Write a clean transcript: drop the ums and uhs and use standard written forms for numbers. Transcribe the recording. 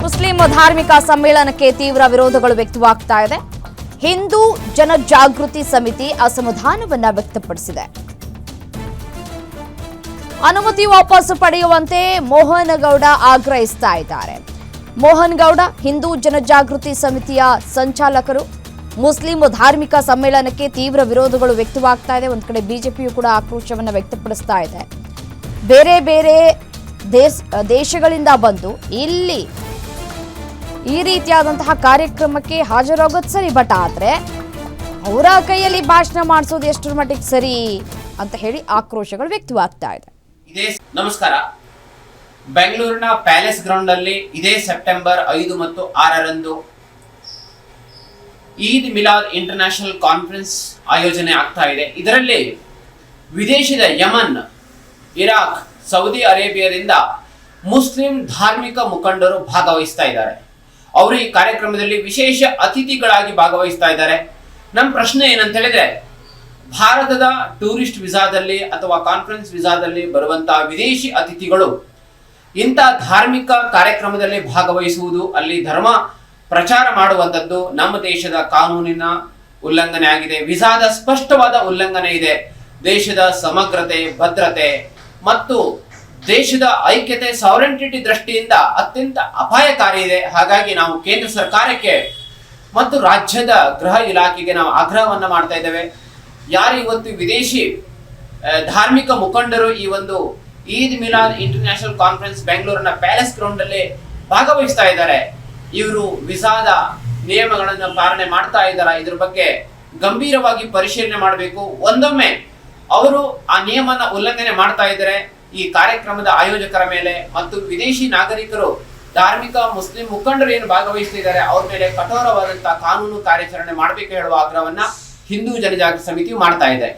Muslim ಧಾರ್ಮಿಕ ಸಮ್ಮೇಳನಕ್ಕೆ ತೀವ್ರ ವಿರೋಧಗಳು ವ್ಯಕ್ತವಾಗ್ತಾ ಇದೆ. ಹಿಂದೂ ಜನಜಾಗೃತಿ ಸಮಿತಿ ಅಸಮಾಧಾನವನ್ನ ವ್ಯಕ್ತಪಡಿಸಿದೆ. ಅನುಮತಿ ವಾಪಸ್ ಪಡೆಯುವಂತೆ ಮೋಹನ್ ಗೌಡ ಆಗ್ರಹಿಸ್ತಾ ಇದ್ದಾರೆ. ಮೋಹನ್ ಗೌಡ ಹಿಂದೂ ಜನಜಾಗೃತಿ ಸಮಿತಿಯ ಸಂಚಾಲಕರು. ಮುಸ್ಲಿಂ ಧಾರ್ಮಿಕ ಸಮ್ಮೇಳನಕ್ಕೆ ತೀವ್ರ ವಿರೋಧಗಳು ವ್ಯಕ್ತವಾಗ್ತಾ ಇದೆ. ಒಂದು ಕಡೆ ಬಿಜೆಪಿಯು ಕೂಡ ಆಕ್ರೋಶವನ್ನು ವ್ಯಕ್ತಪಡಿಸ್ತಾ ಇದೆ. ಬೇರೆ ಬೇರೆ ದೇಶಗಳಿಂದ ಬಂದು ಇಲ್ಲಿ ಈ ರೀತಿಯಾದಂತಹ ಕಾರ್ಯಕ್ರಮಕ್ಕೆ ಹಾಜರಾಗೋದು ಸರಿ, ಬಟ್ ಆದ್ರೆ ಅವರ ಕೈಯಲ್ಲಿ ಭಾಷಣ ಮಾಡಿಸೋದು ಎಷ್ಟರ ಮಟ್ಟಿಗೆ ಸರಿ ಅಂತ ಹೇಳಿ ಆಕ್ರೋಶಗಳು ವ್ಯಕ್ತವಾಗ್ತಾ ಇದೆ. ನಮಸ್ಕಾರ. ಬೆಂಗಳೂರಿನ ಪ್ಯಾಲೇಸ್ ಗ್ರೌಂಡ್ ಅಲ್ಲಿ ಇದೇ ಸೆಪ್ಟೆಂಬರ್ 5 ಮತ್ತು 6ರಂದು ಈದ್ ಮಿಲಾದ್ ಇಂಟರ್ನ್ಯಾಷನಲ್ ಕಾನ್ಫರೆನ್ಸ್ ಆಯೋಜನೆ ಆಗ್ತಾ ಇದೆ. ಇದರಲ್ಲಿ ವಿದೇಶದ ಯಮನ್, ಇರಾಕ್, ಸೌದಿ ಅರೇಬಿಯಾದಿಂದ ಮುಸ್ಲಿಂ ಧಾರ್ಮಿಕ ಮುಖಂಡರು ಭಾಗವಹಿಸ್ತಾ ಇದ್ದಾರೆ. ಅವರು ಈ ಕಾರ್ಯಕ್ರಮದಲ್ಲಿ ವಿಶೇಷ ಅತಿಥಿಗಳಾಗಿ ಭಾಗವಹಿಸ್ತಾ ಇದ್ದಾರೆ. ನಮ್ಮ ಪ್ರಶ್ನೆ ಏನಂತ ಹೇಳಿದ್ರೆ, ಭಾರತದ ಟೂರಿಸ್ಟ್ ವಿಸಾದಲ್ಲಿ ಅಥವಾ ಕಾನ್ಫರೆನ್ಸ್ ವಿಸಾದಲ್ಲಿ ಬರುವಂತಹ ವಿದೇಶಿ ಅತಿಥಿಗಳು ಇಂಥ ಧಾರ್ಮಿಕ ಕಾರ್ಯಕ್ರಮದಲ್ಲಿ ಭಾಗವಹಿಸುವುದು, ಅಲ್ಲಿ ಧರ್ಮ ಪ್ರಚಾರ ಮಾಡುವಂಥದ್ದು ನಮ್ಮ ದೇಶದ ಕಾನೂನಿನ ಉಲ್ಲಂಘನೆ ಆಗಿದೆ. ವಿಸಾದ ಸ್ಪಷ್ಟವಾದ ಉಲ್ಲಂಘನೆ ಇದೆ. ದೇಶದ ಸಮಗ್ರತೆ, ಭದ್ರತೆ ಮತ್ತು ದೇಶದ ಐಕ್ಯತೆ, ಸಾವರೆಂಟಿಟಿ ದೃಷ್ಟಿಯಿಂದ ಅತ್ಯಂತ ಅಪಾಯಕಾರಿ ಇದೆ. ಹಾಗಾಗಿ ನಾವು ಕೇಂದ್ರ ಸರ್ಕಾರಕ್ಕೆ ಮತ್ತು ರಾಜ್ಯದ ಗೃಹ ಇಲಾಖೆಗೆ ನಾವು ಆಗ್ರಹವನ್ನ ಮಾಡ್ತಾ ಇದ್ದೇವೆ. ಯಾರು ಇವತ್ತು ವಿದೇಶಿ ಧಾರ್ಮಿಕ ಮುಖಂಡರು ಈ ಒಂದು ಈದ್ ಮಿಲಾದ್ ಇಂಟರ್ನ್ಯಾಷನಲ್ ಕಾನ್ಫರೆನ್ಸ್ ಬೆಂಗಳೂರಿನ ಪ್ಯಾಲೇಸ್ ಗ್ರೌಂಡ್ ಅಲ್ಲಿ ಭಾಗವಹಿಸ್ತಾ ಇದ್ದಾರೆ, ಇವರು ವಿಸಾದ ನಿಯಮಗಳನ್ನು ಪಾಲನೆ ಮಾಡ್ತಾ ಇದ್ದಾರಾ, ಇದ್ರ ಬಗ್ಗೆ ಗಂಭೀರವಾಗಿ ಪರಿಶೀಲನೆ ಮಾಡಬೇಕು. ಒಂದೊಮ್ಮೆ ಅವರು ಆ ನಿಯಮನ ಉಲ್ಲಂಘನೆ ಮಾಡ್ತಾ ಇದ್ದಾರೆ, ಈ ಕಾರ್ಯಕ್ರಮದ ಆಯೋಜಕರ ಮೇಲೆ ಮತ್ತು ವಿದೇಶಿ ನಾಗರಿಕರು, ಧಾರ್ಮಿಕ ಮುಸ್ಲಿಂ ಮುಖಂಡರು ಏನು ಭಾಗವಹಿಸ್ತಿದ್ದಾರೆ ಅವ್ರ ಮೇಲೆ ಕಠೋರವಾದಂತಹ ಕಾನೂನು ಕಾರ್ಯಾಚರಣೆ ಮಾಡಬೇಕು ಹೇಳುವ ಆಗ್ರಹವನ್ನ ಹಿಂದೂ ಜನಜಾಗೃತಿ ಸಮಿತಿಯು ಮಾಡ್ತಾ ಇದೆ.